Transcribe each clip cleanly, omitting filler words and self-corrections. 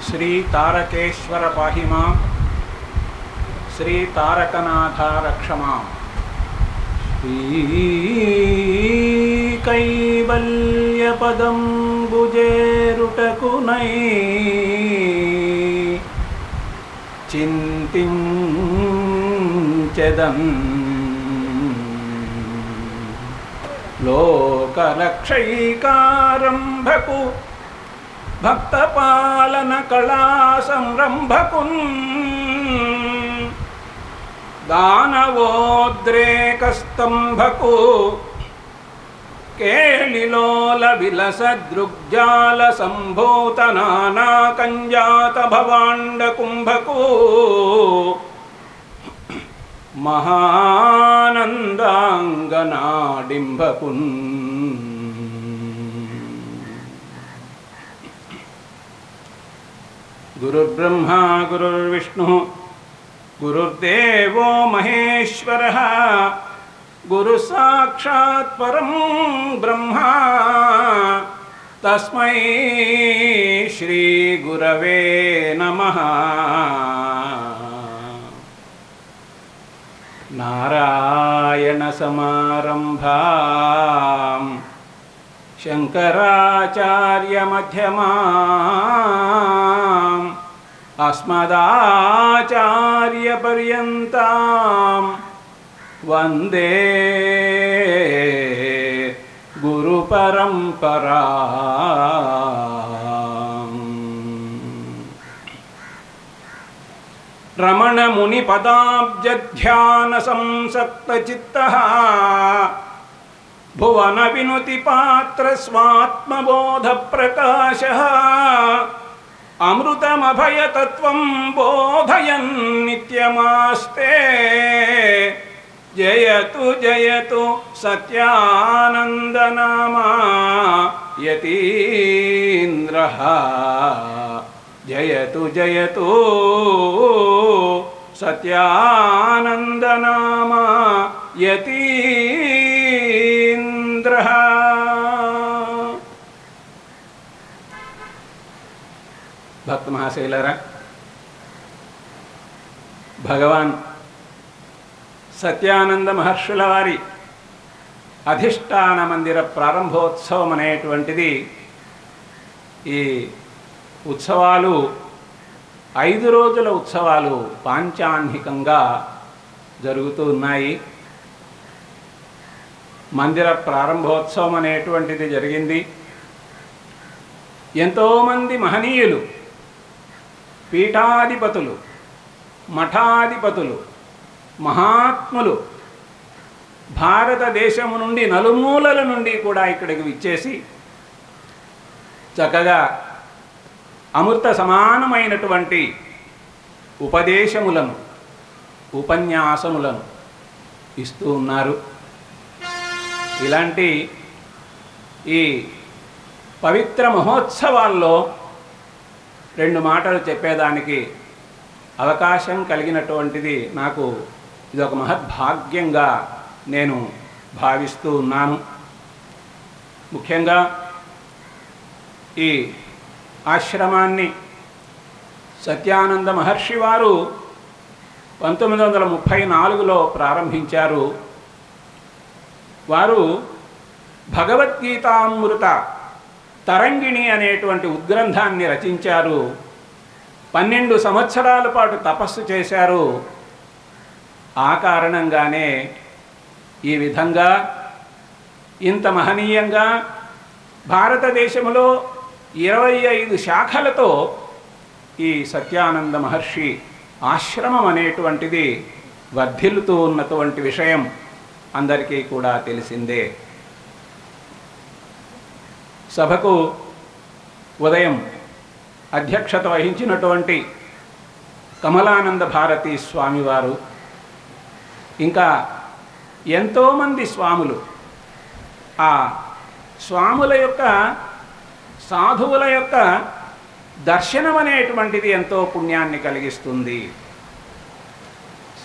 శ్రీ తారకేశ్వర పాహిమాం, శ్రీ తారకనాథ రక్షమాం. కైవల్యపదం భుజేరుటకునై చింతించెదన్ లోకరక్షైకారంభకు భక్తపాలన కళా సంరంభకున్ దానవోద్రేకస్తంభకు కేళిలోల విలసదృగ్జాల సంభూత నానా కంజాత భవాండ కుంభకు మహానందాంగనాడింభకున్ గురుర్బ్రహ్మా గురుర్విష్ణుః గురుర్దేవో మహేశ్వరః గురుః సాక్షాత్ పరం బ్రహ్మ తస్మై శ్రీ గురవే నమః. నారాయణ సమారంభాం శంకరాచార్య మధ్యమాం అస్మదాచార్య పర్యంతం వందే గురు పరంపరాం. రమణ ముని పదాబ్జ ధ్యాన సంసక్త చిత్తః భువన వినుతి పాత్ర స్వాత్మబోధ ప్రకాశః అమృతమభయతత్వం బోధయన్ నిత్యమాస్తే జయతు జయతు సత్యానందనామా యతీంద్రః జయతు జయతు సత్యానందనామా యతీంద్రః. భక్త మహాశైలరా, భగవాన్ సత్యానంద మహర్షుల వారి అధిష్టాన మందిర ప్రారంభోత్సవం అనేటువంటిది, ఈ ఉత్సవాలు 5 రోజుల ఉత్సవాలు పాంచాన్నికంగా జరుగుతూ ఉన్నాయి. మందిర ప్రారంభోత్సవం అనేటువంటిది జరిగింది. ఎంతోమంది మహనీయులు, పీఠాధిపతులు, మఠాధిపతులు, మహాత్ములు భారతదేశము నుండి నలుమూలల నుండి కూడా ఇక్కడికి విచ్చేసి చక్కగా అమృత సమానమైనటువంటి ఉపదేశములను, ఉపన్యాసములను ఇస్తూ ఉన్నారు. ఇలాంటి ఈ పవిత్ర మహోత్సవాల్లో 2 మాటలు చెప్పేదానికి అవకాశం కలిగినటువంటిది నాకు ఇదొక మహద్భాగ్యంగా నేను భావిస్తూ ఉన్నాను. ముఖ్యంగా ఈ ఆశ్రమాన్ని సత్యానంద మహర్షి వారు 1934లో ప్రారంభించారు. వారు భగవద్గీతామృత తరంగిణి అనేటువంటి ఉద్గ్రంథాన్ని రచించారు. 12 సంవత్సరాల పాటు తపస్సు చేశారు. ఆ కారణంగానే ఈ విధంగా ఇంత మహనీయంగా భారతదేశంలో 25 శాఖలతో ఈ సత్యానంద మహర్షి ఆశ్రమం అనేటువంటిది వర్ధిల్లుతూ ఉన్నటువంటి విషయం అందరికీ కూడా తెలిసిందే. సభకు ఉదయం అధ్యక్షత వహించినటువంటి కమలానంద భారతీ స్వామివారు, ఇంకా ఎంతోమంది స్వాములు, ఆ స్వాముల యొక్క, సాధువుల యొక్క దర్శనం అనేటువంటిది ఎంతో పుణ్యాన్ని కలిగిస్తుంది.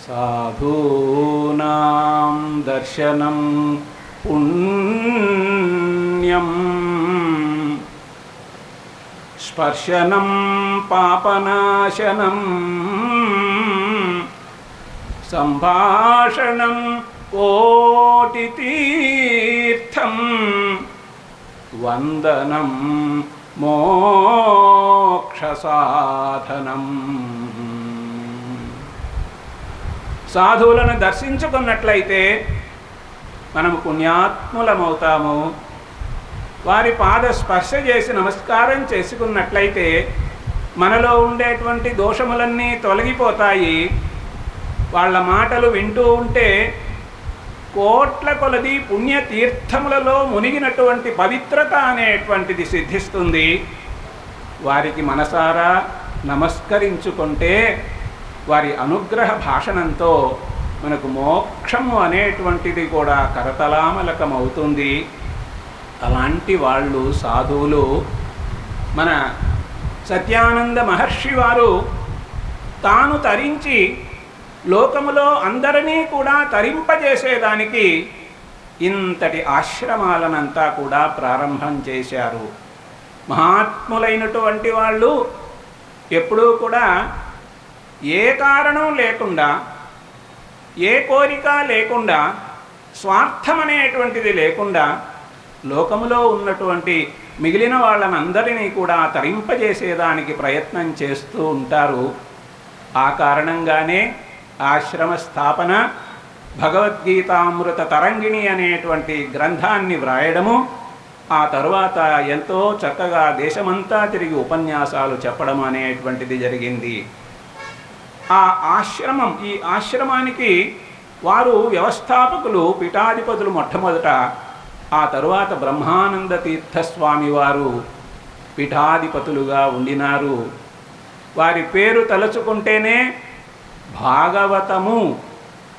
సాధూనాం దర్శనం పుణ్యం స్పర్శనం పాపనాశనం సంభాషణం కోటి తీర్థం వందనం మోక్ష సాధనం. సాధువులను దర్శించుకున్నట్లయితే మనము పుణ్యాత్ములమవుతాము. వారి పాద స్పర్శ చేసి నమస్కారం చేసుకున్నట్లయితే మనలో ఉండేటువంటి దోషములన్నీ తొలగిపోతాయి. వాళ్ళ మాటలు వింటూ ఉంటే కోట్ల కొలది పుణ్యతీర్థములలో మునిగినటువంటి పవిత్రత అనేటువంటిది సిద్ధిస్తుంది. వారికి మనసారా నమస్కరించుకుంటే వారి అనుగ్రహ భాషణంతో మనకు మోక్షము అనేటువంటిది కూడా కరతలామలకమవుతుంది. అలాంటి వాళ్ళు సాధువులు. మన సత్యానంద మహర్షి వారు తాను తరించి లోకములో అందరినీ కూడా తరింపజేసేదానికి ఇంతటి ఆశ్రమాలనంతా కూడా ప్రారంభం చేశారు. మహాత్ములైనటువంటి వాళ్ళు ఎప్పుడూ కూడా ఏ కారణం లేకుండా, ఏ కోరిక లేకుండా, స్వార్థం అనేటువంటిది లేకుండా లోకములో ఉన్నటువంటి మిగిలిన వాళ్ళనందరినీ కూడా తరింపజేసేదానికి ప్రయత్నం చేస్తూ ఉంటారు. ఆ కారణంగానే ఆశ్రమ స్థాపన, భగవద్గీతామృత తరంగిణి అనేటువంటి గ్రంథాన్ని వ్రాయడము, ఆ తరువాత ఎంతో చక్కగా దేశమంతా తిరిగి ఉపన్యాసాలు చెప్పడం అనేటువంటిది జరిగింది. ఈ ఆశ్రమానికి వారు వ్యవస్థాపకులు, పీఠాధిపతులు మొట్టమొదట. ఆ తరువాత బ్రహ్మానంద తీర్థస్వామి వారు పీఠాధిపతులుగా ఉండినారు. వారి పేరు తలుచుకుంటేనే భాగవతము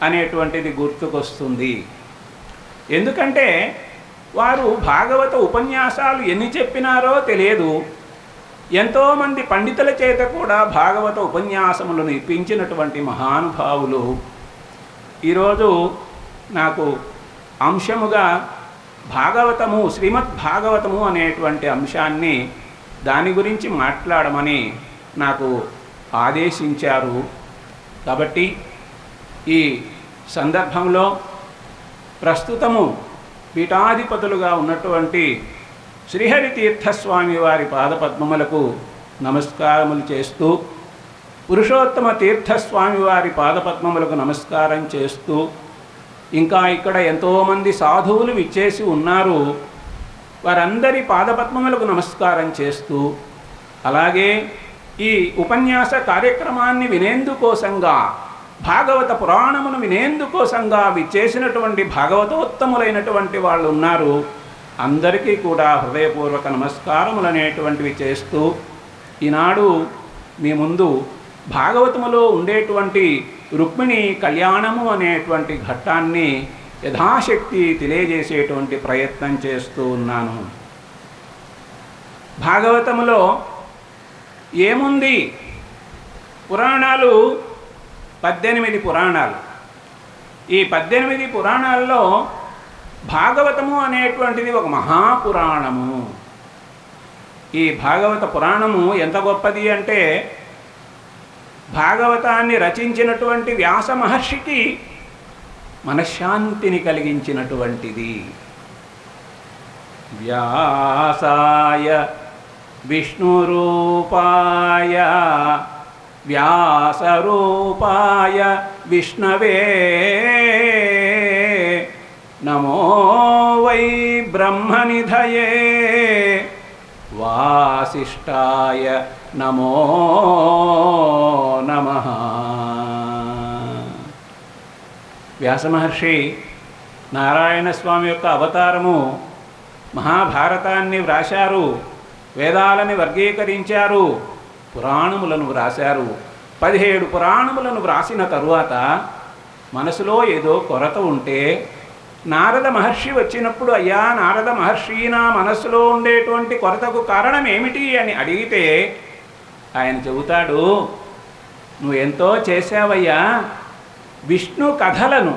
అనేటువంటిది గుర్తుకొస్తుంది. ఎందుకంటే వారు భాగవత ఉపన్యాసాలు ఎన్ని చెప్పినారో తెలియదు. ఎంతోమంది పండితుల చేత కూడా భాగవత ఉపన్యాసములను ఇప్పించినటువంటి మహానుభావులు. ఈరోజు నాకు అంశముగా భాగవతము, శ్రీమద్ భాగవతము అనేటువంటి అంశాన్ని, దాని గురించి మాట్లాడమని నాకు ఆదేశించారు. కాబట్టి ఈ సందర్భంలో ప్రస్తుతము పీఠాధిపతులుగా ఉన్నటువంటి శ్రీహరి తీర్థస్వామి వారి పాదపద్మములకు నమస్కారములు చేస్తూ, పురుషోత్తమ తీర్థస్వామి వారి పాదపద్మములకు నమస్కారం చేస్తూ, ఇంకా ఇక్కడ ఎంతోమంది సాధువులు విచ్చేసి ఉన్నారు, వారందరి పాదపద్మములకు నమస్కారం చేస్తూ, అలాగే ఈ ఉపన్యాస కార్యక్రమాన్ని వినేందుకోసంగా, భాగవత పురాణమును వినేందుకోసంగా విచ్చేసినటువంటి భాగవతోత్తములైనటువంటి వాళ్ళు ఉన్నారు. అందరికీ కూడా హృదయపూర్వక నమస్కారములు అనేటువంటివి చేస్తూ, ఈనాడు మీ ముందు భాగవతములో ఉండేటువంటి రుక్మిణి కళ్యాణము అనేటువంటి ఘట్టాన్ని యథాశక్తి తెలియజేసేటువంటి ప్రయత్నం చేస్తూ ఉన్నాను. భాగవతములో ఏముంది? పురాణాలు 18 పురాణాలు. ఈ 18 పురాణాల్లో భాగవతము అనేటువంటిది ఒక మహాపురాణము. ఈ భాగవత పురాణము ఎంత గొప్పది అంటే, భాగవతాన్ని రచించినటువంటి వ్యాస మహర్షికి మనశ్శాంతిని కలిగించినటువంటిది. వ్యాసాయ విష్ణురూపాయ వ్యాసరూపాయ విష్ణవే నమో వై బ్రహ్మనిధయే వాసిష్ఠాయ నమో నమః. వ్యాసమహర్షి నారాయణ స్వామి యొక్క అవతారము. మహాభారతాన్ని వ్రాశారు, వేదాలని వర్గీకరించారు, పురాణములను వ్రాశారు. 17 పురాణములను వ్రాసిన తరువాత మనసులో ఏదో కొరత ఉంటే నారద మహర్షి వచ్చినప్పుడు, అయ్యా నారద మహర్షి, నా మనస్సులో ఉండేటువంటి కొరతకు కారణం ఏమిటి అని అడిగితే ఆయన చెబుతాడు, నువ్వు ఎంతో చేశావయ్యా విష్ణు కథలను,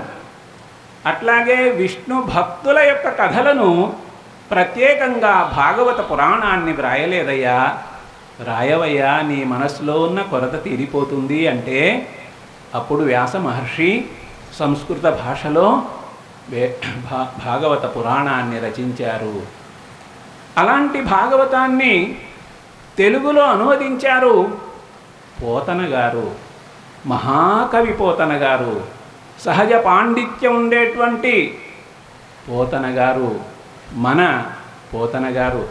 అట్లాగే విష్ణు భక్తుల యొక్క కథలను ప్రత్యేకంగా భాగవత పురాణాన్ని వ్రాయలేదయ్యా. రాయవయ్యా, నీ మనసులో ఉన్న కొరత తీరిపోతుంది అంటే అప్పుడు వ్యాస మహర్షి సంస్కృత భాషలో భాగవత పురాణాన్ని రచించారు. అలాంటి భాగవతాన్ని తెలుగులో అనువదించారు పోతన గారు, మహాకవి పోతన గారు, సహజ పాండిత్యం ఉండేటువంటి పోతన గారు, మన పోతన గారు.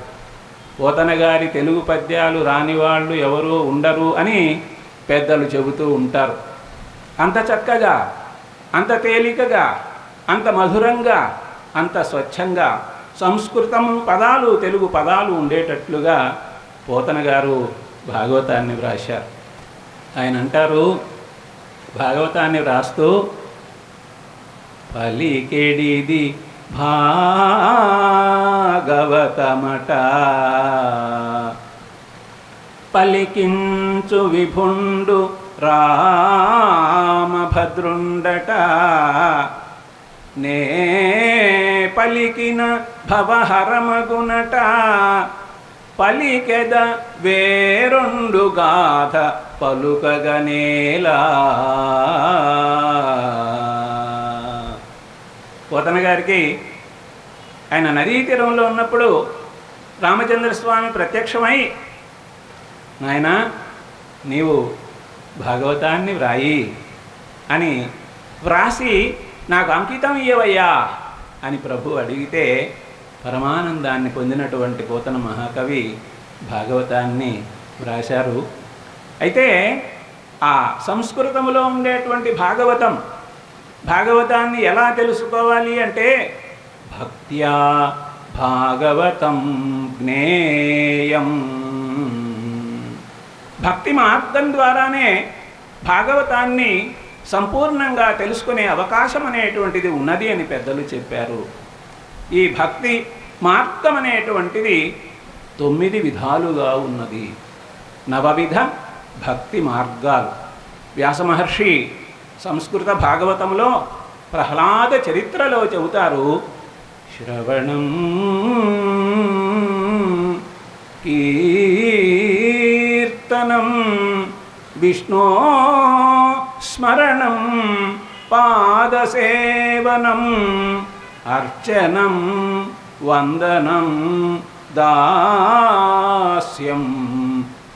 పోతన గారి తెలుగు పద్యాలు రాని వాళ్ళు ఎవరూ ఉండరు అని పెద్దలు చెబుతూ ఉంటారు. అంత చక్కగా, అంత తేలికగా, అంత మధురంగా, అంత స్వచ్ఛంగా సంస్కృతం పదాలు, తెలుగు పదాలు ఉండేటట్లుగా పోతన గారు భాగవతాన్ని వ్రాశారు. ఆయన అంటారు, భాగవతాన్ని వ్రాస్తూ, పలికెడిది భాగవతమట, పలికించు విభుండు రామభద్రుండట, నే పలికిన భవహరమగునట, పలికెద వేరొండు గాథ పలుకగనేలా. పోతన గారికి ఆయన నదీ తీరంలో ఉన్నప్పుడు రామచంద్రస్వామి ప్రత్యక్షమై, నాయన నీవు భాగవతాన్ని వ్రాయి అని వ్రాసి నాకు అంకితం ఇయ్యవయ్యా అని ప్రభు అడిగితే పరమానందాన్ని పొందినటువంటి పోతన మహాకవి భాగవతాన్ని వ్రాశారు. అయితే ఆ సంస్కృతములో ఉండేటువంటి భాగవతాన్ని ఎలా తెలుసుకోవాలి అంటే, భక్త్యా భాగవతం జ్ఞేయం, భక్తి మార్గం ద్వారానే భాగవతాన్ని సంపూర్ణంగా తెలుసుకునే అవకాశం అనేటువంటిది ఉన్నది అని పెద్దలు చెప్పారు. ఈ భక్తి మార్గం అనేటువంటిది 9 విధాలుగా ఉన్నది. 9 విధ భక్తి మార్గాలు. వ్యాసమహర్షి సంస్కృత భాగవతంలో ప్రహ్లాద చరిత్రలో చెబుతారు, శ్రవణం కీర్తనం విష్ణో స్మరణం పాదసేవనం అర్చనం వందనం దాస్యం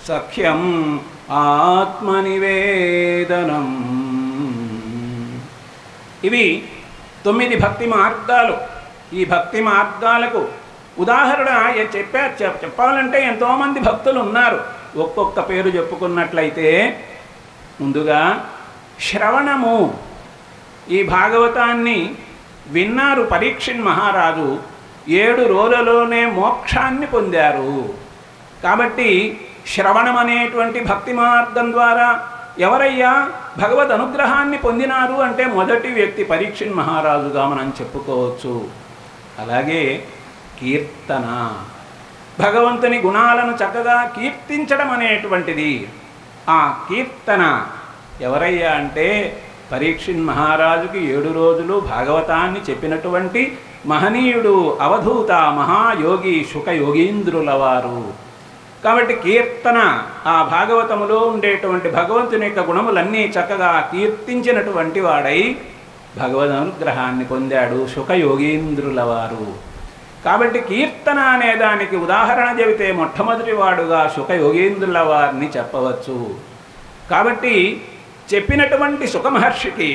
సఖ్యం ఆత్మనివేదనం. ఇవి 9 భక్తి మార్గాలు. ఈ భక్తి మార్గాలకు ఉదాహరణ చెప్పాలంటే ఎంతోమంది భక్తులు ఉన్నారు. ఒక్కొక్క పేరు చెప్పుకున్నట్లయితే, ముందుగా శ్రవణము. ఈ భాగవతాన్ని విన్నారు పరీక్షిన్ మహారాజు, 7 రోజులలోనే మోక్షాన్ని పొందారు. కాబట్టి శ్రవణం అనేటువంటి భక్తి మార్గం ద్వారా ఎవరయ్యా భగవద్ అనుగ్రహాన్ని పొందినారు అంటే మొదటి వ్యక్తి పరీక్షిన్ మహారాజుగా మనం చెప్పుకోవచ్చు. అలాగే కీర్తన, భగవంతుని గుణాలను చక్కగా కీర్తించడం అనేటువంటిది. ఆ కీర్తన ఎవరయ్యా అంటే పరీక్షిన్ మహారాజుకి 7 రోజులు భాగవతాన్ని చెప్పినటువంటి మహనీయుడు, అవధూత, మహాయోగి శుకయోగీంద్రుల వారు. కాబట్టి కీర్తన, ఆ భాగవతములో ఉండేటువంటి భగవంతుని యొక్క గుణములన్నీ చక్కగా కీర్తించినటువంటి వాడై భగవద్ అనుగ్రహాన్ని పొందాడు శుకయోగీంద్రుల వారు. కాబట్టి కీర్తన అనే దానికి ఉదాహరణ చెబితే మొట్టమొదటి వాడుగా శుకయోగీంద్రుల వారిని చెప్పవచ్చు. కాబట్టి చెప్పినటువంటి శుకమహర్షికి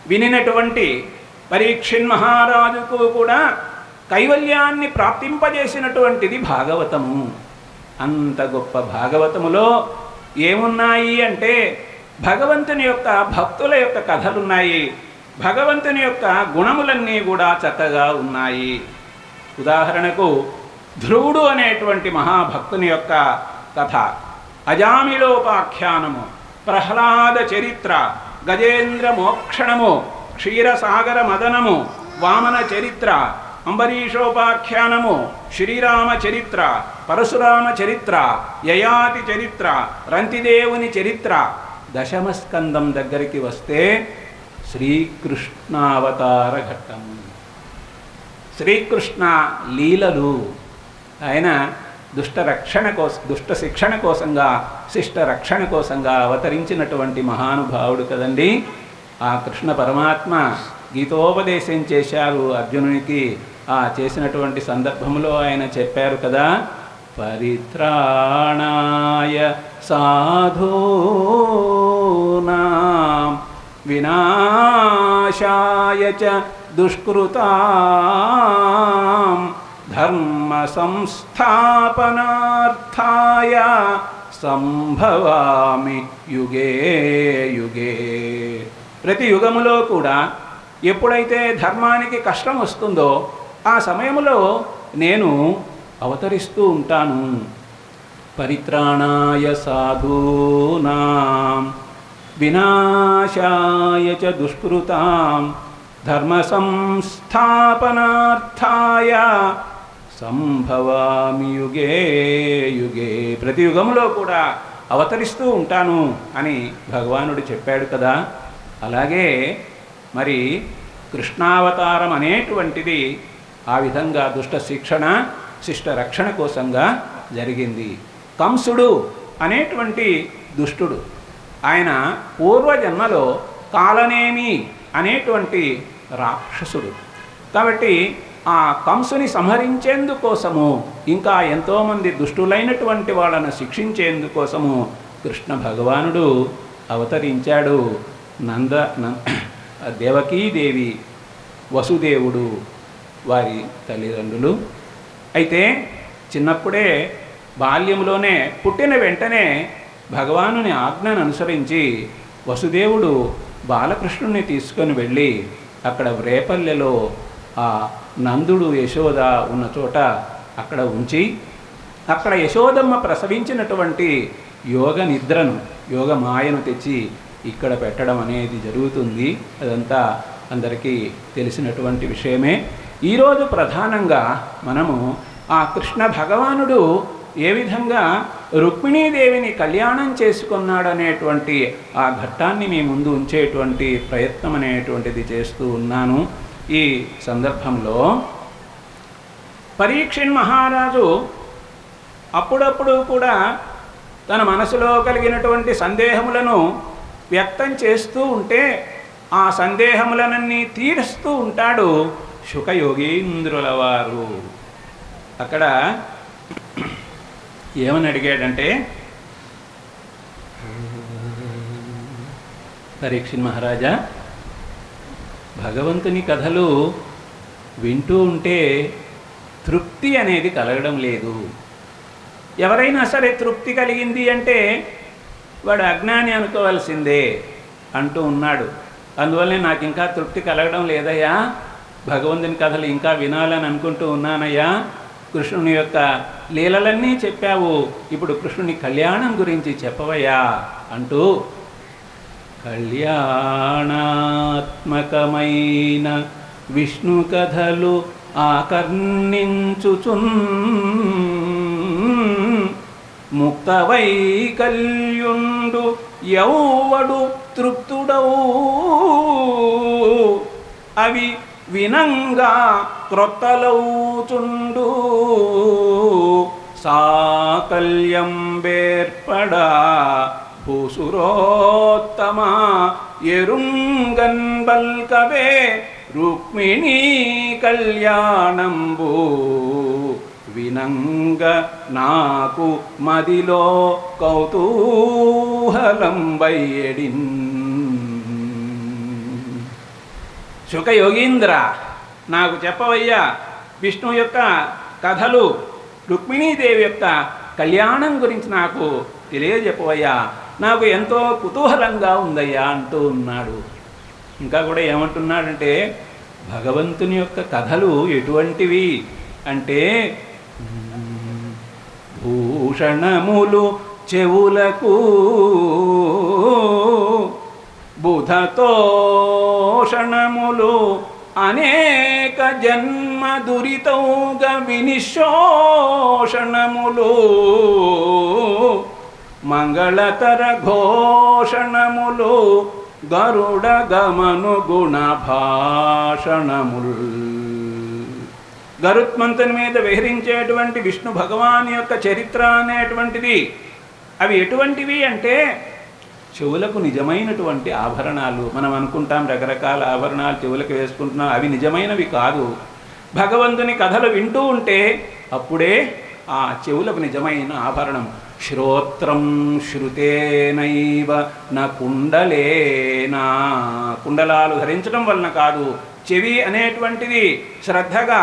వినినటువంటి పరీక్షిన్ మహారాజుకు కూడా కైవల్యాన్ని ప్రాప్తింపజేసినటువంటిది భాగవతము. అంత గొప్ప భాగవతములో ఏమున్నాయి అంటే భగవంతుని యొక్క భక్తుల యొక్క కథలున్నాయి, భగవంతుని యొక్క గుణములన్నీ కూడా చక్కగా ఉన్నాయి. ఉదాహరణకు ధ్రువుడు అనేటువంటి మహాభక్తుని యొక్క కథ, అజామిలోపాఖ్యానము, ప్రహ్లాద చరిత్ర, గజేంద్ర మోక్షణము, క్షీరసాగర మదనము, వామన చరిత్ర, అంబరీషోపాఖ్యానము, శ్రీరామ చరిత్ర, పరశురామ చరిత్ర, యయాతి చరిత్ర, రంతిదేవుని చరిత్ర. దశమస్కందం దగ్గరికి వస్తే శ్రీకృష్ణావతార ఘట్టము, శ్రీకృష్ణ లీలలు. ఆయన దుష్ట శిక్షణ కోసంగా, శిష్ట రక్షణ కోసంగా అవతరించినటువంటి మహానుభావుడు కదండి. ఆ కృష్ణ పరమాత్మ గీతోపదేశం చేశారు అర్జునునికి. ఆ చేసినటువంటి సందర్భంలో ఆయన చెప్పారు కదా, పరిత్రాణాయ సాధూనాం వినాశాయ చ దుష్కృతాం ధర్మ సంస్థాపనార్థాయ సంభవామి యుగే యుగే. ప్రతి యుగములో కూడా ఎప్పుడైతే ధర్మానికి కష్టం వస్తుందో ఆ సమయంలో నేను అవతరిస్తూ ఉంటాను. పరిత్రాణాయ సాధూనాం వినాశాయ చ దుష్కృతాం ధర్మ సంస్థాపనార్థాయ సంభవామి యుగే యుగే. ప్రతి యుగంలో కూడా అవతరిస్తూ ఉంటాను అని భగవానుడు చెప్పాడు కదా. అలాగే మరి కృష్ణావతారం అనేటువంటిది ఆ విధంగా దుష్ట శిక్షణ శిష్ట రక్షణ కోసంగా జరిగింది. కంసుడు అనేటువంటి దుష్టుడు, ఆయన పూర్వజన్మలో కాలనేమి అనేటువంటి రాక్షసుడు. కాబట్టి ఆ కంసుని సంహరించేందుకోసము, ఇంకా ఎంతోమంది దుష్టులైనటువంటి వాళ్ళను శిక్షించేందుకోసము కృష్ణ భగవానుడు అవతరించాడు. దేవకీదేవి, వసుదేవుడు వారి తల్లిదండ్రులు. అయితే చిన్నప్పుడే బాల్యంలోనే పుట్టిన వెంటనే భగవానుని ఆజ్ఞను అనుసరించి వసుదేవుడు బాలకృష్ణుని తీసుకొని వెళ్ళి అక్కడ రేపల్లెలో ఆ నందుడు యశోద ఉన్న చోట అక్కడ ఉంచి, అక్కడ యశోదమ్మ ప్రసవించినటువంటి యోగ నిద్రను, యోగ మాయను తెచ్చి ఇక్కడ పెట్టడం అనేది జరుగుతుంది. అదంతా అందరికీ తెలిసినటువంటి విషయమే. ఈరోజు ప్రధానంగా మనము ఆ కృష్ణ భగవానుడు ఏ విధంగా రుక్మిణీదేవిని కళ్యాణం చేసుకున్నాడనేటువంటి ఆ ఘట్టాన్ని మీ ముందు ఉంచేటువంటి ప్రయత్నం అనేటువంటిది చేస్తూ ఉన్నాను. ఈ సందర్భంలో పరీక్షిత్ మహారాజు అప్పుడప్పుడు కూడా తన మనసులో కలిగినటువంటి సందేహములను వ్యక్తం చేస్తూ ఉంటే ఆ సందేహములనన్నీ తీరుస్తూ ఉంటాడు శుకయోగీంద్రుల వారు. అక్కడ ఏమని అడిగాడంటే, పరీక్షిత్ మహారాజా, భగవంతుని కథలు వింటూ ఉంటే తృప్తి అనేది కలగడం లేదు. ఎవరైనా సరే తృప్తి కలిగింది అంటే వాడు అజ్ఞాని అనుకోవాల్సిందే అంటూ ఉన్నాడు. అందువల్లనే నాకు ఇంకా తృప్తి కలగడం లేదయ్యా, భగవంతుని కథలు ఇంకా వినాలని అనుకుంటూ ఉన్నానయ్యా. కృష్ణుని యొక్క లీలలన్నీ చెప్పావు, ఇప్పుడు కృష్ణుని కళ్యాణం గురించి చెప్పవయ్యా అంటూ కళ్యాణాత్మకమైన విష్ణు కథలు ఆకర్ణించుచున్ ముక్తవైకల్యుండు యౌవడు తృప్తుడవు అవి వినంగా క్రొత్తలవుచుండు సాకల్యం బేర్పడా భూసురోత్తమ ఎరుంగన్ బల్కవే రుక్మిణీ కళ్యాణంబు వినంగ నాకు మదిలో కౌతూహలం బయ్యడిన్. శుకయోగీంద్ర, నాకు చెప్పవయ్యా విష్ణు యొక్క కథలు, రుక్మిణీదేవి యొక్క కళ్యాణం గురించి నాకు తెలియజెప్పవయ్యా, నాకు ఎంతో కుతూహలంగా ఉందయ్యా అంటూ ఉన్నాడు. ఇంకా కూడా ఏమంటున్నాడంటే, భగవంతుని యొక్క కథలు ఎటువంటివి అంటే, భూషణములు చెవులకు బుధతోషణములు అనేక జన్మ దురితౌగ వినిశోషణములు మంగళతర ఘోషణములు గరుడ గమను గుణ భాషణముల్. గరుత్మంతుని మీద విహరించేటువంటి విష్ణు భగవాన్ యొక్క చరిత్ర అనేటువంటిది అవి ఎటువంటివి అంటే చెవులకు నిజమైనటువంటి ఆభరణాలు. మనం అనుకుంటాం రకరకాల ఆభరణాలు చెవులకు వేసుకుంటున్నాం, అవి నిజమైనవి కాదు. భగవంతుని కథలు వింటూ ఉంటే అప్పుడే ఆ చెవులకు నిజమైన ఆభరణం. శ్రోత్రం శృతేనైవ న కుండలేనా, కుండలాలు ధరించడం వలన కాదు, చెవి అనేటువంటిది శ్రద్ధగా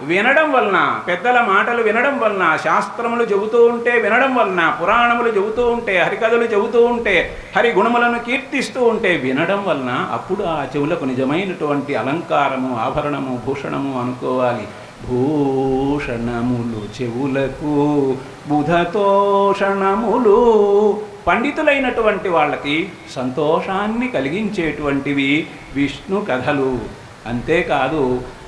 వినడం వలన, పెద్దల మాటలు వినడం వలన, శాస్త్రములు చెబుతూ ఉంటే వినడం వలన, పురాణములు చెబుతూ ఉంటే, హరికథలు చెబుతూ ఉంటే, హరి గుణములను కీర్తిస్తూ ఉంటే వినడం వలన అప్పుడు ఆ చెవులకు నిజమైనటువంటి అలంకారము, ఆభరణము, భూషణము అనుకోవాలి. భూషణములు చెవులకు బుధతోషణములు, పండితులైనటువంటి వాళ్ళకి సంతోషాన్ని కలిగించేటువంటివి విష్ణు కథలు. అంతేకాదు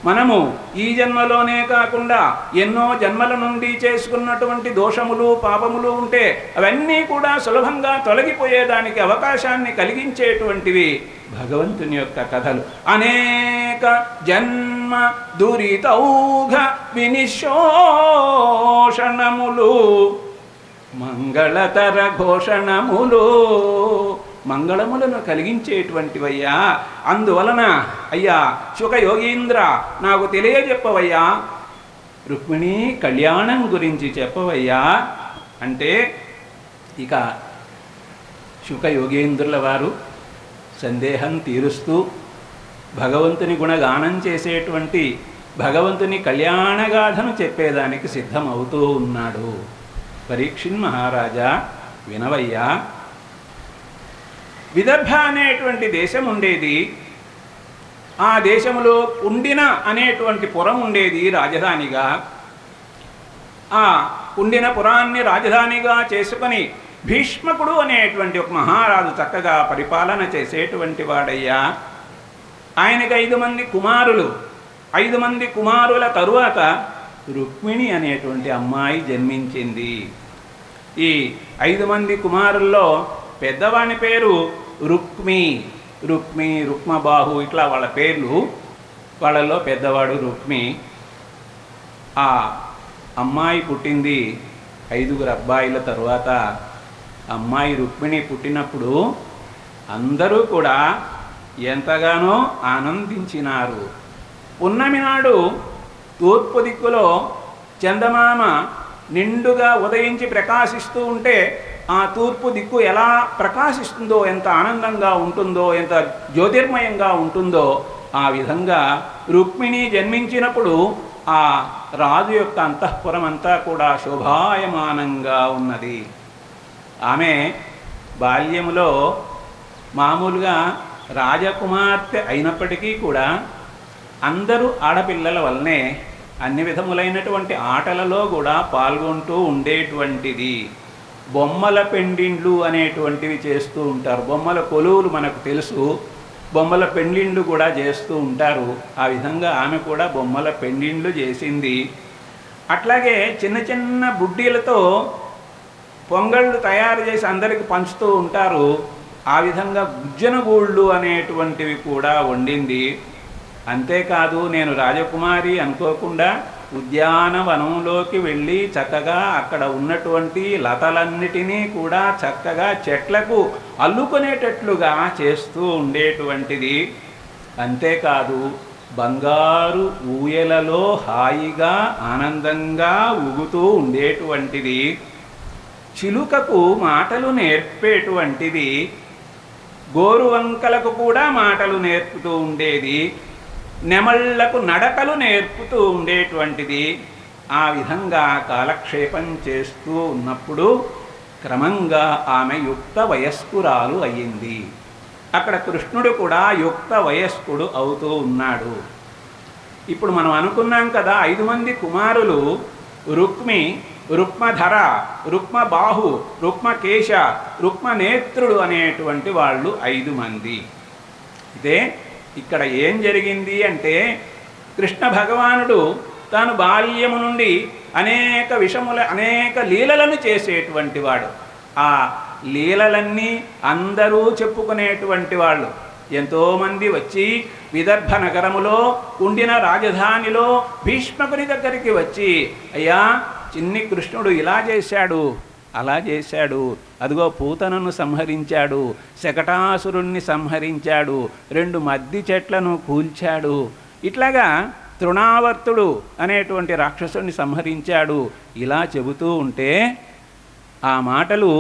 మనము ఈ జన్మలోనే కాకుండా ఎన్నో జన్మల నుండి చేసుకున్నటువంటి దోషములు పాపములు ఉంటే అవన్నీ కూడా సులభంగా తొలగిపోయేదానికి అవకాశాన్ని కలిగించేటువంటివి భగవంతుని యొక్క కథలు. అనేక జన్మ దురితౌఘ వినిశోషణములు, మంగళతర ఘోషణములు, మంగళములను కలిగించేటువంటివయ్యా. అందువలన అయ్యా శుక యోగీంద్ర నాకు తెలియజెప్పవయ్యా, రుక్మిణీ కళ్యాణం గురించి చెప్పవయ్యా అంటే ఇక శుక యోగేంద్రుల వారు సందేహం తీరుస్తూ భగవంతుని గుణగానం చేసేటువంటి భగవంతుని కళ్యాణగాథను చెప్పేదానికి సిద్ధమవుతూ ఉన్నాడు. పరీక్షిన్ మహారాజా వినవయ్యా, విదర్భ అనేటువంటి దేశం ఉండేది. ఆ దేశంలో కుండిన అనేటువంటి పురం ఉండేది రాజధానిగా. ఆ కుండిన పురాన్ని రాజధానిగా చేసుకొని భీష్మకుడు అనేటువంటి ఒక మహారాజు చక్కగా పరిపాలన చేసేటువంటి వాడయ్యా. ఆయనకి 5 మంది కుమారులు. 5 మంది కుమారుల తరువాత రుక్మిణి అనేటువంటి అమ్మాయి జన్మించింది. ఈ 5 మంది కుమారుల్లో పెద్దవాని పేరు రుక్మి, రుక్మబాహు, ఇట్లా వాళ్ళ పేర్లు. వాళ్ళల్లో పెద్దవాడు రుక్మి. ఆ అమ్మాయి పుట్టింది 5 అబ్బాయిల తరువాత. అమ్మాయి రుక్మిణి పుట్టినప్పుడు అందరూ కూడా ఎంతగానో ఆనందించినారు. పున్నమి నాడు తూర్పు దిక్కులో చందమామ నిండుగా ఉదయించి ప్రకాశిస్తూ ఉంటే ఆ తూర్పు దిక్కు ఎలా ప్రకాశిస్తుందో, ఎంత ఆనందంగా ఉంటుందో, ఎంత జ్యోతిర్మయంగా ఉంటుందో, ఆ విధంగా రుక్మిణి జన్మించినప్పుడు ఆ రాజు యొక్క అంతఃపురం అంతా కూడా శోభాయమానంగా ఉన్నది. ఆమె బాల్యములో మామూలుగా రాజకుమార్తె అయినప్పటికీ కూడా అందరూ ఆడపిల్లల వల్లనే అన్ని విధములైనటువంటి ఆటలలో కూడా పాల్గొంటూ ఉండేటువంటిది. బొమ్మల పెండిండ్లు అనేటువంటివి చేస్తూ ఉంటారు. బొమ్మల కొలువులు మనకు తెలుసు, బొమ్మల పెండిండ్లు కూడా చేస్తూ ఉంటారు. ఆ విధంగా ఆమె కూడా బొమ్మల పెండిండ్లు చేసింది. అట్లాగే చిన్న చిన్న బుడ్డీలతో పొంగళ్ళు తయారు చేసి అందరికి పంచుతూ ఉంటారు. ఆ విధంగా గుజ్జనగూళ్ళు అనేటువంటివి కూడా వండింది. అంతేకాదు నేను రాజకుమారి అనుకోకుండా ఉద్యానవనంలోకి వెళ్ళి చక్కగా అక్కడ ఉన్నటువంటి లతలన్నిటినీ కూడా చక్కగా చెట్లకు అల్లుకునేటట్లుగా చేస్తూ ఉండేటువంటిది. అంతేకాదు బంగారు ఊయలలో హాయిగా ఆనందంగా ఊగుతూ ఉండేటువంటిది. చిలుకకు మాటలు నేర్పేటువంటిది. గోరువంకలకు కూడా మాటలు నేర్పుతూ ఉండేది. నెమళ్లకు నడకలు నేర్పుతూ ఉండేటువంటిది. ఆ విధంగా కాలక్షేపం చేస్తూ ఉన్నప్పుడు క్రమంగా ఆమె యుక్త వయస్కురాలు అయ్యింది. అక్కడ కృష్ణుడు కూడా యుక్త వయస్కుడు అవుతూ ఉన్నాడు. ఇప్పుడు మనం అనుకున్నాం కదా, 5 మంది కుమారులు రుక్మి, రుక్మధర, రుక్మబాహు, రుక్మకేశ, రుక్మనేత్రుడు అనేటువంటి వాళ్ళు 5 మంది. ఇదే ఇక్కడ ఏం జరిగింది అంటే కృష్ణ భగవానుడు తాను బాల్యము నుండి అనేక లీలలను చేసేటువంటి వాడు. ఆ లీలలన్నీ అందరూ చెప్పుకునేటువంటి వాళ్ళు. ఎంతోమంది వచ్చి విదర్భ నగరములో ఉండిన రాజధానిలో భీష్మకుని దగ్గరికి వచ్చి, అయ్యా చిన్ని కృష్ణుడు ఇలా చేశాడు, అలా చేశాడు, అదిగో పూతనను సంహరించాడు, శకటాసురుణ్ణి సంహరించాడు, 2 మద్ది చెట్లను కూల్చాడు, ఇట్లాగా తృణావర్తుడు అనేటువంటి రాక్షసుని సంహరించాడు, ఇలా చెబుతూ ఉంటే ఆ మాటలు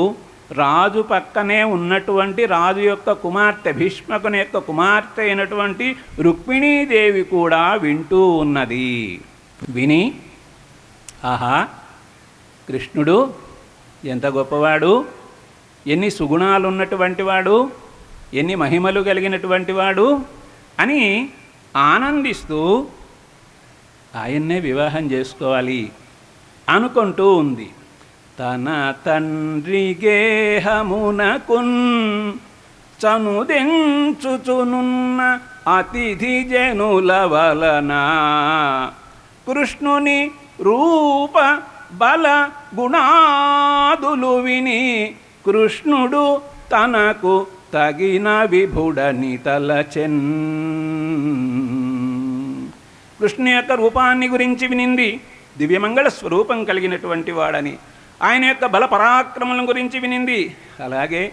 రాజు పక్కనే ఉన్నటువంటి రాజు యొక్క కుమార్తె, భీష్మకుని యొక్క కుమార్తె అయినటువంటి రుక్మిణీదేవి కూడా వింటూ ఉన్నది. విని, ఆహా కృష్ణుడు ఎంత గొప్పవాడు, ఎన్ని సుగుణాలు ఉన్నటువంటి వాడు, ఎన్ని మహిమలు కలిగినటువంటి వాడు అని ఆనందిస్తూ ఆయన్నే వివాహం చేసుకోవాలి అనుకుంటూ ఉంది. తన తండ్రి గేహమునకున్ చనుదెంచుచునున్న అతిథి జనుల వలన కృష్ణుని రూప బల గుణాదులు విని కృష్ణుడు తనకు తగిన విభుడని తలచెన్. కృష్ణు యొక్క రూపాన్ని గురించి వినింది, దివ్యమంగళ స్వరూపం కలిగినటువంటి వాడని. ఆయన యొక్క బల పరాక్రమల గురించి వినింది, అలాగే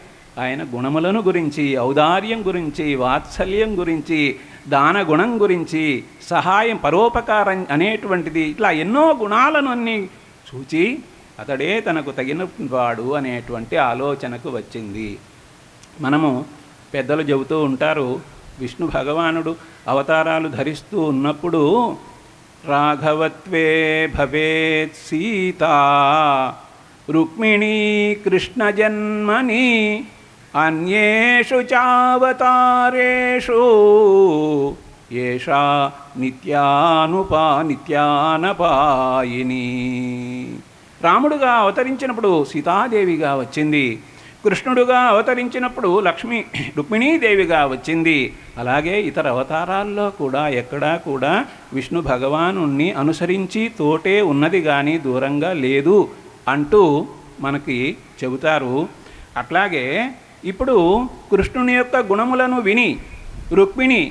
ఆయన గుణములను గురించి, ఔదార్యం గురించి, వాత్సల్యం గురించి, దాన గుణం గురించి, సహాయం పరోపకారం అనేటువంటిది, ఇట్లా ఎన్నో గుణాలను అన్నీ చూచి అతడే తనకు తగిన వాడు అనేటువంటి ఆలోచనకు వచ్చింది. మనము పెద్దలు చెబుతూ ఉంటారు, విష్ణు భగవానుడు అవతారాలు ధరిస్తూ ఉన్నప్పుడు రాఘవత్వే భవేత్ సీతా రుక్మిణీ కృష్ణ జన్మని అన్యేషు చావతారేషు ఏషా నిత్యానపాయిని. రాముడుగా అవతరించినప్పుడు సీతాదేవిగా వచ్చింది, కృష్ణుడుగా అవతరించినప్పుడు రుక్మిణీదేవిగా వచ్చింది. అలాగే ఇతర అవతారాల్లో కూడా ఎక్కడా కూడా విష్ణు భగవానుణ్ణి అనుసరించి తోటే ఉన్నది కానీ దూరంగా లేదు అంటూ మనకి చెబుతారు. అట్లాగే ఇప్పుడు కృష్ణుని యొక్క గుణములను విని రుక్మిణి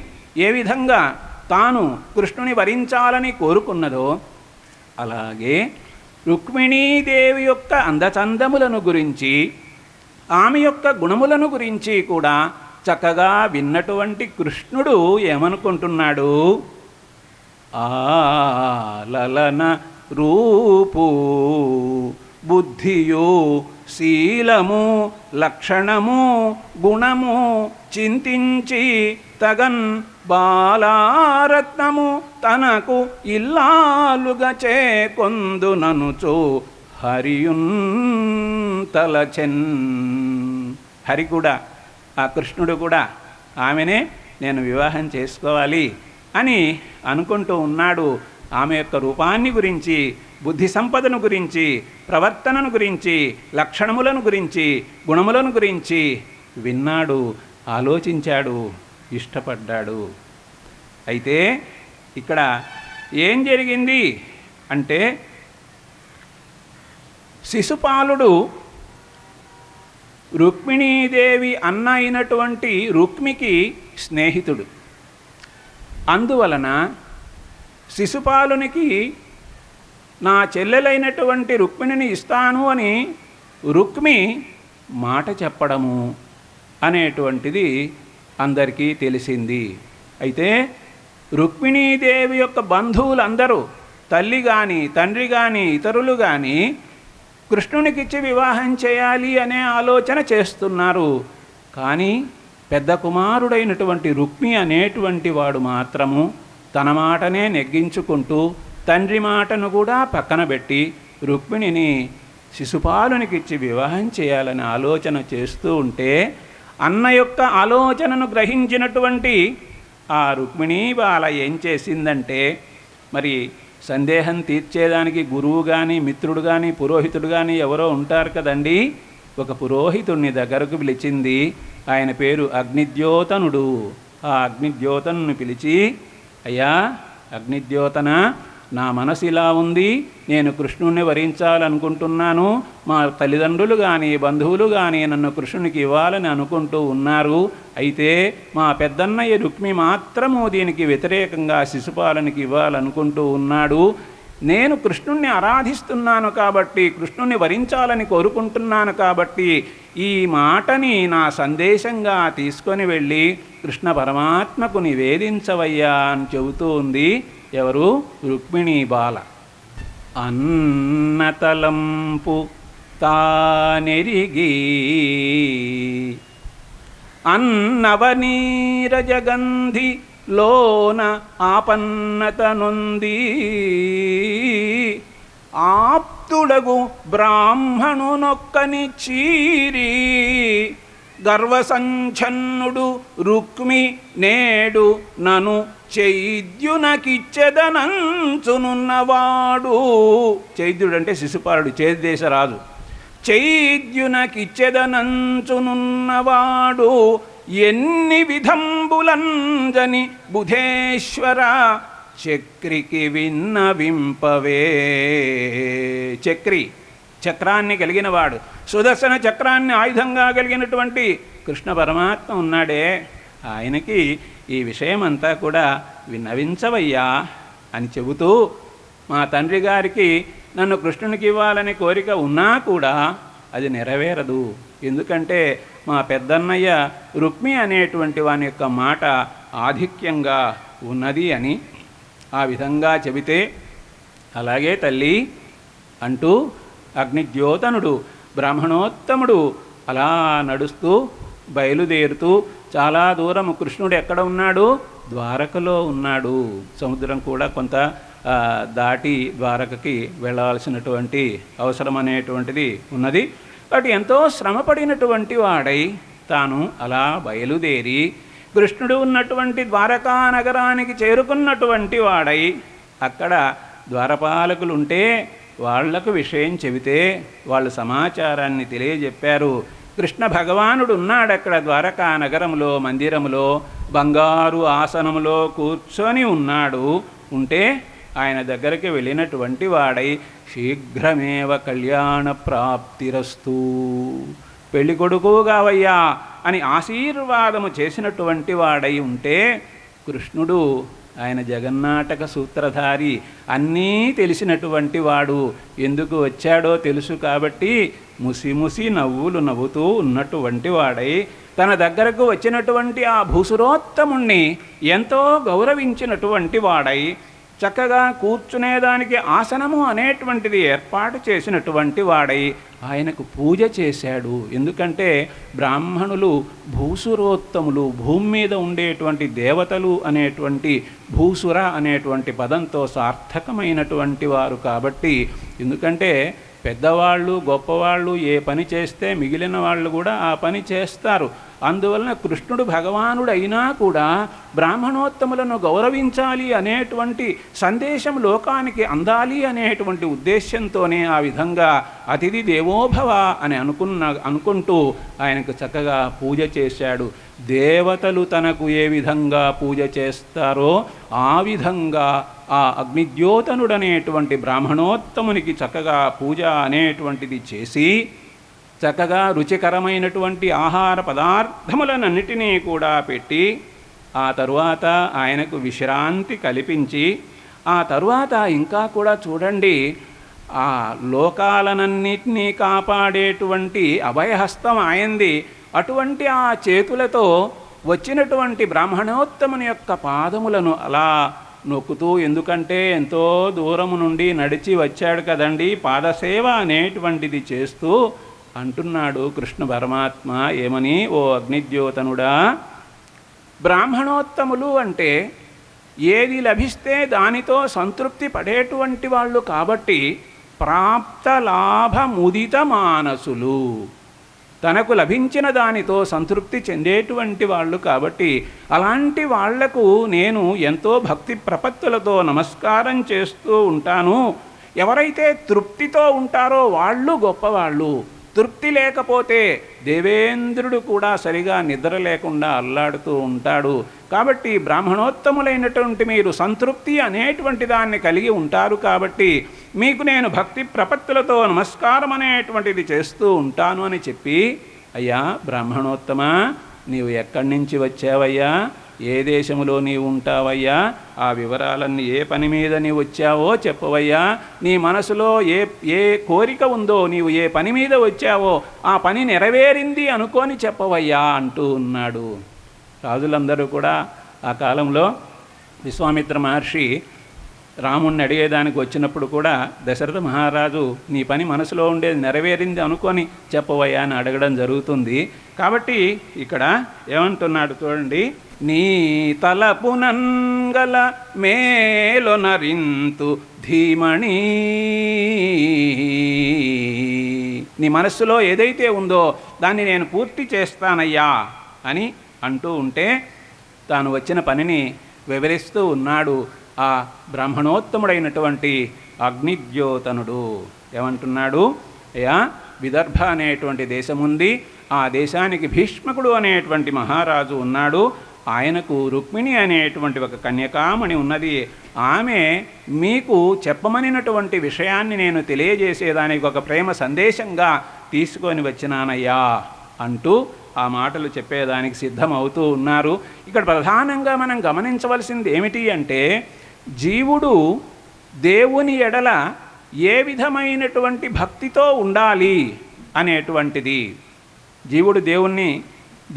ఏ విధంగా తాను కృష్ణుని వరించాలని కోరుకున్నదో, అలాగే రుక్మిణీదేవి యొక్క అందచందములను గురించి, ఆమె యొక్క గుణములను గురించి కూడా చక్కగా విన్నటువంటి కృష్ణుడు ఏమనుకుంటున్నాడు, లలన రూపు బుద్ధియు శీలము లక్షణము గుణము చింతించి తగన్ బాలారత్నము తనకు ఇల్లాలుగా చేకొందుననుచు హరియున్ తలచెన్. హరి కూడా, ఆ కృష్ణుడు కూడా ఆమెనే నేను వివాహం చేసుకోవాలి అని అనుకుంటూ ఉన్నాడు. ఆమె యొక్క రూపాన్ని గురించి, బుద్ధి సంపదను గురించి, ప్రవర్తనను గురించి, లక్షణములను గురించి, గుణములను గురించి విన్నాడు, ఆలోచించాడు, ఇష్టపడ్డాడు. అయితే ఇక్కడ ఏం జరిగింది అంటే, శిశుపాలుడు రుక్మిణీదేవి అన్న అయినటువంటి రుక్మికి స్నేహితుడు. అందువలన శిశుపాలునికి నా చెల్లెలైనటువంటి రుక్మిణిని ఇస్తాను అని రుక్మి మాట చెప్పడము అనేటువంటిది అందరికీ తెలిసింది. అయితే రుక్మిణీదేవి యొక్క బంధువులందరూ, తల్లి కానీ తండ్రి కానీ ఇతరులు కానీ కృష్ణునికిచ్చి వివాహం చేయాలి అనే ఆలోచన చేస్తున్నారు. కానీ పెద్ద కుమారుడైనటువంటి రుక్మి అనేటువంటి వాడు మాత్రము తన మాటనే నెగ్గించుకుంటూ తండ్రి మాటను కూడా పక్కన పెట్టి రుక్మిణిని శిశుపాలునికిచ్చి వివాహం చేయాలని ఆలోచన చేస్తూ ఉంటే, అన్న యొక్క ఆలోచనను గ్రహించినటువంటి ఆ రుక్మిణీ బాల ఏం చేసిందంటే, మరి సందేహం తీర్చేదానికి గురువు కానీ మిత్రుడు కానీ పురోహితుడు కానీ ఎవరో ఉంటారు కదండి. ఒక పురోహితుడిని దగ్గరకు పిలిచింది. ఆయన పేరు అగ్నిద్యోతనుడు. ఆ అగ్నిద్యోతను పిలిచి, అయ్యా అగ్నిద్యోతన, నా మనసు ఇలా ఉంది, నేను కృష్ణుణ్ణి వరించాలనుకుంటున్నాను, మా తల్లిదండ్రులు కానీ బంధువులు కానీ నన్ను కృష్ణునికి ఇవ్వాలని అనుకుంటూ ఉన్నారు. అయితే మా పెద్దన్నయ్య రుక్మి మాత్రము దీనికి వ్యతిరేకంగా శిశుపాలనికి ఇవ్వాలనుకుంటూ ఉన్నాడు. నేను కృష్ణుణ్ణి ఆరాధిస్తున్నాను కాబట్టి, కృష్ణుణ్ణి వరించాలని కోరుకుంటున్నాను కాబట్టి ఈ మాటని నా సందేశంగా తీసుకొని వెళ్ళి కృష్ణ పరమాత్మకు నివేదించవయ్యా అని చెబుతూ ఉంది. ఎవరు? రుక్మిణీ బాల. అన్నతలంపు తానెరిగి అన్నవనీరజగంధి లోన ఆపన్నత నొంది ఆప్తుడగు బ్రాహ్మణునొక్కని చీరి గర్వసంఛన్నుడు రుక్మి నేడు నను చైద్యునకిచ్చెదనంచునున్నవాడు. చైద్యుడు అంటే శిశుపాలుడు, చేదేశ రాజు. చైద్యునకిచ్చెదనంచునున్నవాడు ఎన్ని విధంబులంజని బుధేశ్వర చక్రికి విన్నవింపవే. చక్రి, చక్రాన్ని కలిగినవాడు, సుదర్శన చక్రాన్ని ఆయుధంగా కలిగినటువంటి కృష్ణ పరమాత్మ ఉన్నాడే, ఆయనకి ఈ విషయమంతా కూడా విన్నవించవయ్యా అని చెబుతూ, మా తండ్రి గారికి నన్ను కృష్ణునికి ఇవ్వాలనే కోరిక ఉన్నా కూడా అది నెరవేరదు. ఎందుకంటే మా పెద్దన్నయ్య రుక్మి అనేటువంటి వాని యొక్క మాట ఆధిక్యంగా ఉన్నది అని ఆ విధంగా చెబితే, అలాగే తల్లి అంటూ అగ్నిద్యోతనుడు బ్రాహ్మణోత్తముడు అలా నడుస్తూ బయలుదేరుతూ చాలా దూరం కృష్ణుడు ఎక్కడ ఉన్నాడు? ద్వారకలో ఉన్నాడు. సముద్రం కూడా కొంత దాటి ద్వారకకి వెళ్ళవలసినటువంటి అవసరం అనేటువంటిది ఉన్నది. కాబట్టి ఎంతో శ్రమపడినటువంటి వాడై తాను అలా బయలుదేరి కృష్ణుడు ఉన్నటువంటి ద్వారకా నగరానికి చేరుకున్నటువంటి వాడై అక్కడ ద్వారపాలకులు ఉంటే వాళ్లకు విషయం చెబితే వాళ్ళు సమాచారాన్ని తెలియజెప్పారు. కృష్ణ భగవానుడు ఉన్నాడు అక్కడ ద్వారకా నగరంలో మందిరములో బంగారు ఆసనములో కూర్చొని ఉన్నాడు. ఉంటే ఆయన దగ్గరికి వెళ్ళినటువంటి వాడై శీఘ్రమేవ కళ్యాణ ప్రాప్తిరస్తు, పెళ్లి కొడుకు కావయ్యా అని ఆశీర్వాదము చేసినటువంటి వాడై ఉంటే, కృష్ణుడు ఆయన జగన్నాటక సూత్రధారి, అన్నీ తెలిసినటువంటి వాడు, ఎందుకు వచ్చాడో తెలుసు కాబట్టి ముసిముసి నవ్వులు నవ్వుతూ ఉన్నటువంటి వాడై తన దగ్గరకు వచ్చినటువంటి ఆ భూసురోత్తముణ్ణి ఎంతో గౌరవించినటువంటి వాడై చక్కగా కూర్చునేదానికి ఆసనము అనేటువంటిది ఏర్పాటు చేసినటువంటి వాడై ఆయనకు పూజ చేశాడు. ఎందుకంటే బ్రాహ్మణులు భూసురోత్తములు, భూమి మీద ఉండేటువంటి దేవతలు అనేటువంటి భూసుర అనేటువంటి పదంతో సార్థకమైనటువంటి వారు కాబట్టి, ఎందుకంటే పెద్దవాళ్ళు గొప్పవాళ్ళు ఏ పని చేస్తే మిగిలిన వాళ్ళు కూడా ఆ పని చేస్తారు. అందువలన కృష్ణుడు భగవానుడు అయినా కూడా బ్రాహ్మణోత్తములను గౌరవించాలి అనేటువంటి సందేశం లోకానికి అందాలి అనేటువంటి ఉద్దేశంతోనే ఆ విధంగా అతిథి దేవోభవ అని అనుకుంటూ ఆయనకు చక్కగా పూజ చేశాడు. దేవతలు తనకు ఏ విధంగా పూజ చేస్తారో ఆ విధంగా ఆ అగ్నిద్యోతనుడనేటువంటి బ్రాహ్మణోత్తమునికి చక్కగా పూజ అనేటువంటిది చేసి చక్కగా రుచికరమైనటువంటి ఆహార పదార్థములనన్నిటినీ కూడా పెట్టి ఆ తరువాత ఆయనకు విశ్రాంతి కల్పించి, ఆ తరువాత ఇంకా కూడా చూడండి, ఆ లోకాలనన్నిటినీ కాపాడేటువంటి అభయహస్తం ఆయంది. అటువంటి ఆ చేతులతో వచ్చినటువంటి బ్రాహ్మణోత్తముని యొక్క పాదములను అలా నొక్కుతూ, ఎందుకంటే ఎంతో దూరము నుండి నడిచి వచ్చాడు కదండి, పాదసేవ అనేటువంటిది చేస్తూ అంటున్నాడు కృష్ణ పరమాత్మ ఏమని, ఓ అగ్నిద్యోతనుడా, బ్రాహ్మణోత్తములు అంటే ఏది లభిస్తే దానితో సంతృప్తి పడేటువంటి వాళ్ళు కాబట్టి ప్రాప్త లాభ ముదిత మానసులు, తనకు లభించిన దానితో సంతృప్తి చెందేటువంటి వాళ్ళు కాబట్టి అలాంటి వాళ్లకు నేను ఎంతో భక్తి ప్రపత్తులతో నమస్కారం చేస్తూ ఉంటాను. ఎవరైతే తృప్తితో ఉంటారో వాళ్ళు గొప్పవాళ్ళు, తృప్తి లేకపోతే దేవేంద్రుడు కూడా సరిగా నిద్ర లేకుండా అల్లాడుతూ ఉంటాడు. కాబట్టి బ్రాహ్మణోత్తములైనటువంటి మీరు సంతృప్తి అనేటువంటి దాన్ని కలిగి ఉంటారు. కాబట్టి మీకు నేను భక్తి ప్రపత్తులతో నమస్కారం అనేటువంటిది చేస్తూ ఉంటాను అని చెప్పి, అయ్యా బ్రాహ్మణోత్తమ, నీవు ఎక్కడి నుంచి వచ్చావయ్యా, ఏ దేశంలో నీవు ఉంటావయ్యా, ఆ వివరాలన్నీ, ఏ పని మీద నీవు వచ్చావో చెప్పవయ్యా, నీ మనసులో ఏ కోరిక ఉందో, నీవు ఏ పని మీద వచ్చావో ఆ పని నెరవేరింది అనుకొని చెప్పవయ్యా అంటూ ఉన్నాడు. రాజులందరూ కూడా ఆ కాలంలో విశ్వామిత్ర మహర్షి రాముణ్ణి అడిగేదానికి వచ్చినప్పుడు కూడా దశరథ మహారాజు నీ పని మనసులో ఉండేది నెరవేరింది అనుకొని చెప్పవయ్యా అని అడగడం జరుగుతుంది. కాబట్టి ఇక్కడ ఏమంటున్నాడు చూడండి, నీ తలపునంగల మేలొనరింతు ధీమణి, నీ మనస్సులో ఏదైతే ఉందో దాన్ని నేను పూర్తి చేస్తానయ్యా అని అంటూ ఉంటే తాను వచ్చిన పనిని వివరిస్తూ ఉన్నాడు ఆ బ్రాహ్మణోత్తముడైనటువంటి అగ్నిద్యోతనుడు. ఏమంటున్నాడు, అయ్యా విదర్భ అనేటువంటి దేశం ఉంది, ఆ దేశానికి భీష్మకుడు అనేటువంటి మహారాజు ఉన్నాడు. ఆయనకు రుక్మిణి అనేటువంటి ఒక కన్యకామణి ఉన్నది. ఆమె మీకు చెప్పమనినటువంటి విషయాన్ని నేను తెలియజేసేదానికి ఒక ప్రేమ సందేశంగా తీసుకొని వచ్చినానయ్యా అంటూ ఆ మాటలు చెప్పేదానికి సిద్ధమవుతూ ఉన్నారు. ఇక్కడ ప్రధానంగా మనం గమనించవలసింది ఏమిటి అంటే, జీవుడు దేవుని ఎడల ఏ విధమైనటువంటి భక్తితో ఉండాలి అనేటువంటిది. జీవుడు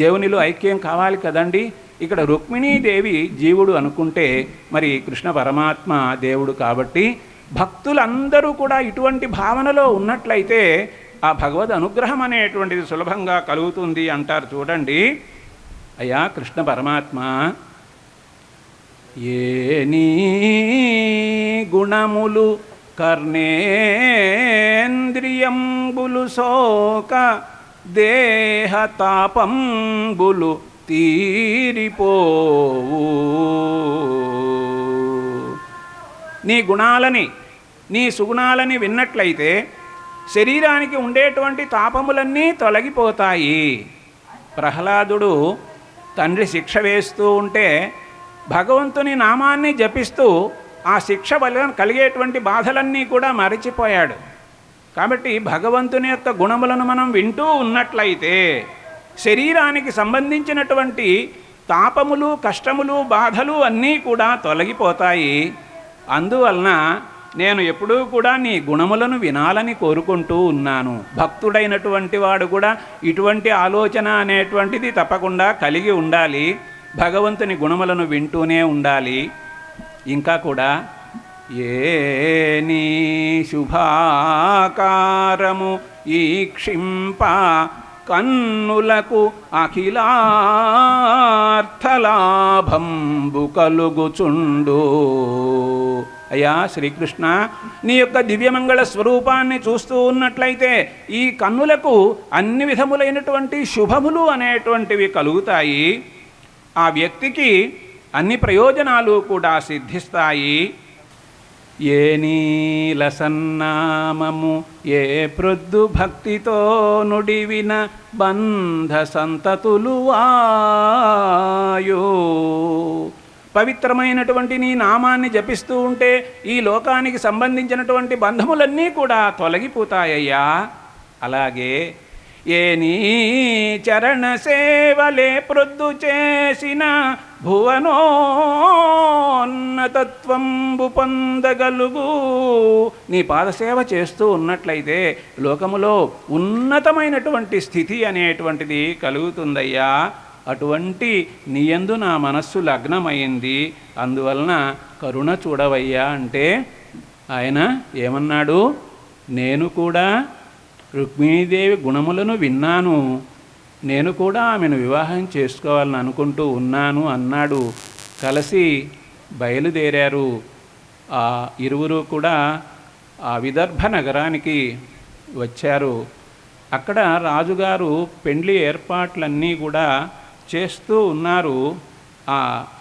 దేవునిలో ఐక్యం కావాలి కదండి. ఇక్కడ రుక్మిణీదేవి జీవుడు అనుకుంటే మరి కృష్ణ పరమాత్మ దేవుడు. కాబట్టి భక్తులందరూ కూడా ఇటువంటి భావనలో ఉన్నట్లయితే ఆ భగవద్ అనుగ్రహం అనేటువంటిది సులభంగా కలుగుతుంది అంటారు. చూడండి, అయ్యా కృష్ణ పరమాత్మ ఏ నీ గుణములు కర్ణేంద్రియంబులు సోక దేహతాపంబులు తీరిపోవు, నీ గుణాలని నీ సుగుణాలని విన్నట్లయితే శరీరానికి ఉండేటువంటి తాపములన్నీ తొలగిపోతాయి. ప్రహ్లాదుడు తండ్రి శిక్ష వేస్తూ ఉంటే భగవంతుని నామాన్ని జపిస్తూ ఆ శిక్ష వలన కలిగేటువంటి బాధలన్నీ కూడా మరచిపోయాడు. కాబట్టి భగవంతుని యొక్క గుణములను మనం వింటూ ఉన్నట్లయితే శరీరానికి సంబంధించినటువంటి తాపములు, కష్టములు, బాధలు అన్నీ కూడా తొలగిపోతాయి. అందువలన నేను ఎప్పుడూ కూడా నీ గుణములను వినాలని కోరుకుంటూ ఉన్నాను. భక్తుడైనటువంటి వాడు కూడా ఇటువంటి ఆలోచన అనేటువంటిది తప్పకుండా కలిగి ఉండాలి. భగవంతుని గుణములను వింటూనే ఉండాలి. ఇంకా కూడా ఏ నీ శుభాకారము ఈక్షింప కన్నులకు అఖిలార్థలాభంబు కలుగుచుండు. అయ్యా శ్రీకృష్ణ, నీ యొక్క దివ్యమంగళ స్వరూపాన్ని చూస్తూ ఉన్నట్లయితే ఈ కన్నులకు అన్ని విధములైనటువంటి శుభములు అనేటువంటివి కలుగుతాయి. ఆ వ్యక్తికి అన్ని ప్రయోజనాలు కూడా సిద్ధిస్తాయి. ఏ నీలసన్నామము ఏ ప్రొద్దు భక్తితో నుడివిన బంధ సంతతులు వాయో. పవిత్రమైనటువంటి నీ నామాన్ని జపిస్తూ ఉంటే ఈ లోకానికి సంబంధించినటువంటి బంధములన్నీ కూడా తొలగిపోతాయ్యా. అలాగే ఏ నీ చరణ సేవలే ప్రొద్దు చేసిన భువనోన్నతత్వంబు పొందగలుగు. నీ పాదసేవ చేస్తూ ఉన్నట్లయితే లోకములో ఉన్నతమైనటువంటి స్థితి అనేటువంటిది కలుగుతుందయ్యా. అటువంటి నీయందు నా మనస్సు లగ్నమైంది, అందువలన కరుణ చూడవయ్యా అంటే ఆయన ఏమన్నాడు, నేను కూడా రుక్మిణీదేవి గుణములను విన్నాను, నేను కూడా ఆమెను వివాహం చేసుకోవాలని అనుకుంటూ ఉన్నాను అన్నాడు. కలిసి బయలుదేరారు. ఆ ఇరువురు కూడా ఆ విదర్భ నగరానికి వచ్చారు. అక్కడ రాజుగారు పెండ్లి ఏర్పాట్లన్నీ కూడా చేస్తూ ఉన్నారు. ఆ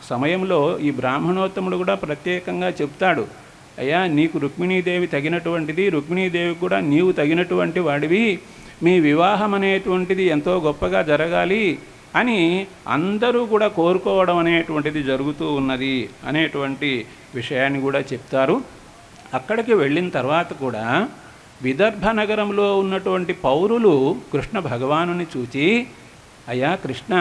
సమయంలో ఈ బ్రాహ్మణోత్తముడు కూడా ప్రత్యేకంగా చెప్తాడు, అయ్యా నీకు రుక్మిణీదేవి తగినటువంటిది, రుక్మిణీదేవి కూడా నీవు తగినటువంటి వాడివి, మీ వివాహం అనేటువంటిది ఎంతో గొప్పగా జరగాలి అని అందరూ కూడా కోరుకోవడం అనేటువంటిది జరుగుతూ ఉన్నది అనేటువంటి విషయాన్ని కూడా చెప్తారు. అక్కడికి వెళ్ళిన తర్వాత కూడా విదర్భ నగరంలో ఉన్నటువంటి పౌరులు కృష్ణ భగవానుని చూచి, అయ్యా కృష్ణ,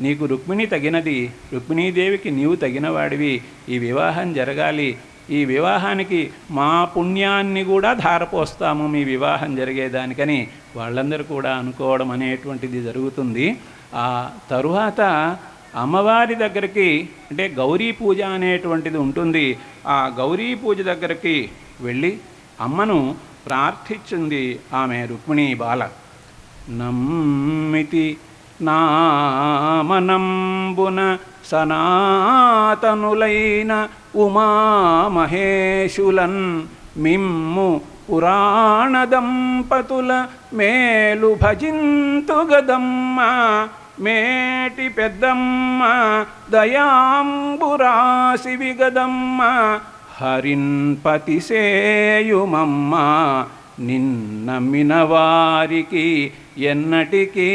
నీకు రుక్మిణి తగినది, రుక్మిణీదేవికి నీవు తగినవాడివి, ఈ వివాహం జరగాలి, ఈ వివాహానికి మా పుణ్యాన్ని కూడా ధారపోస్తాము మీ వివాహం జరిగేదానికని వాళ్ళందరూ కూడా అనుకోవడం అనేటువంటిది జరుగుతుంది. ఆ తరువాత అమ్మవారి దగ్గరికి, అంటే గౌరీ పూజ అనేటువంటిది ఉంటుంది, ఆ గౌరీ పూజ దగ్గరికి వెళ్ళి అమ్మను ప్రార్థించింది ఆమె రుక్మిణీ బాల. నమ్మితి నామనంబున సనాతనులైన ఉమామహేశులన్ మిమ్ము పురాణ దంపతుల మేలు భజింతు గదమ్మ, మేటి పెద్దమ్మ దయాంబురాశివి గదమ్మ, హరిన్పతిసేయుమమ్మ నిన్నమ్మిన వారికి ఎన్నటికీ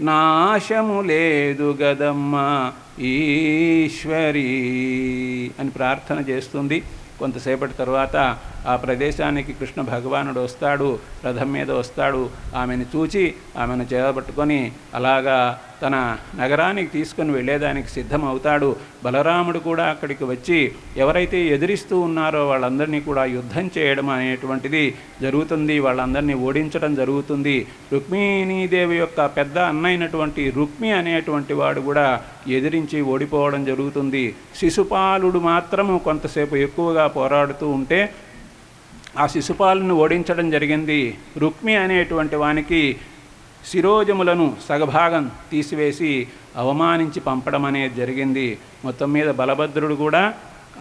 నాశము లేదు గదమ్మ ఈశ్వరీ అని ప్రార్థన చేస్తుంది. కొంతసేపటి తర్వాత ఆ ప్రదేశానికి కృష్ణ భగవానుడు వస్తాడు, రథం మీద వస్తాడు. ఆమెను చూచి ఆమెను చేపట్టుకొని అలాగా తన నగరానికి తీసుకొని వెళ్ళేదానికి సిద్ధమవుతాడు. బలరాముడు కూడా అక్కడికి వచ్చి ఎవరైతే ఎదిరిస్తూ ఉన్నారో వాళ్ళందరినీ కూడా యుద్ధం చేయడం అనేటువంటిది జరుగుతుంది, వాళ్ళందరినీ ఓడించడం జరుగుతుంది. రుక్మిణీదేవి యొక్క పెద్ద అన్నైనటువంటి రుక్మి అనేటువంటి వాడు కూడా ఎదిరించి ఓడిపోవడం జరుగుతుంది. శిశుపాలుడు మాత్రము కొంతసేపు ఎక్కువగా పోరాడుతూ ఉంటే ఆ శిశుపాలను ఓడించడం జరిగింది. రుక్మి అనేటువంటి వానికి శిరోజములను సగభాగం తీసివేసి అవమానించి పంపడం అనేది జరిగింది. మొత్తం మీద బలభద్రుడు కూడా,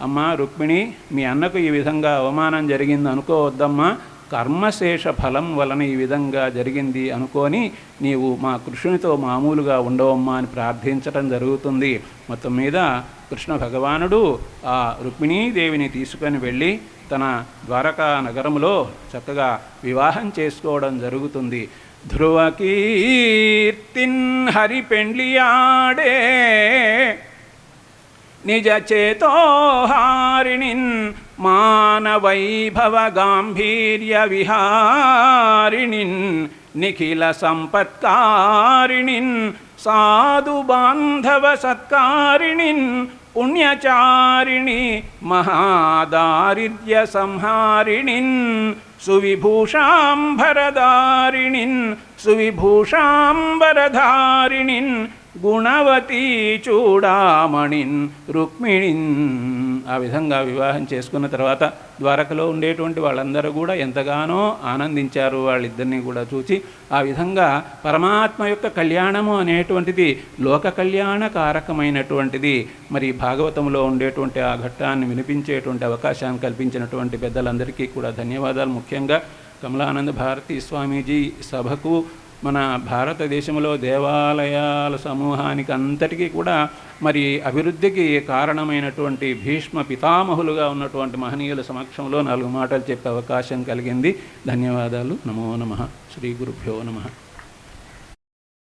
అమ్మ రుక్మిణి, మీ అన్నకు ఈ విధంగా అవమానం జరిగింది అనుకోవద్దమ్మా, కర్మశేష ఫలం వలన ఈ విధంగా జరిగింది అనుకొని నీవు మా కృష్ణునితో మామూలుగా ఉండవమ్మా అని ప్రార్థించడం జరుగుతుంది. మొత్తం మీద కృష్ణ భగవానుడు ఆ రుక్మిణీదేవిని తీసుకొని వెళ్ళి తన ద్వారకా నగరంలో చక్కగా వివాహం చేసుకోవడం జరుగుతుంది. ధ్రువకీర్తిన్ హరి పెండ్లియాడే నిజ చేతోహారిణిన్ మానవైభవ గాంభీర్య విహారిణిన్ నిఖిల సంపత్కారిణిన్ సాధు బాంధవ సత్కారిణిన్ పుణ్యచారిణి మహాదారిద్ర్య సంహారిణిన్ సువిభూషాంబరధారిణిన్ సువిభూషాంబరధారిణిన్ గుణవతీ చూడామణిన్ రుక్మిణిన్. ఆ విధంగా వివాహం చేసుకున్న తర్వాత ద్వారకలో ఉండేటువంటి వాళ్ళందరూ కూడా ఎంతగానో ఆనందించారు వాళ్ళిద్దరినీ కూడా చూచి. ఆ విధంగా పరమాత్మ యొక్క కళ్యాణము అనేటువంటిది లోక కళ్యాణ కారకమైనటువంటిది. మరి భాగవతంలో ఉండేటువంటి ఆ ఘట్టాన్ని వినిపించేటువంటి అవకాశాన్ని కల్పించినటువంటి పెద్దలందరికీ కూడా ధన్యవాదాలు. ముఖ్యంగా కమలానంద భారతీ స్వామీజీ సభకు, మన భారతదేశంలో దేవాలయాల సమూహానికి అంతటికీ కూడా మరి అభివృద్ధికి కారణమైనటువంటి భీష్మ పితామహులుగా ఉన్నటువంటి మహనీయుల సమక్షంలో 4 మాటలు చెప్పే అవకాశం కలిగింది. ధన్యవాదాలు. నమో నమః. శ్రీ గురుభ్యో నమః.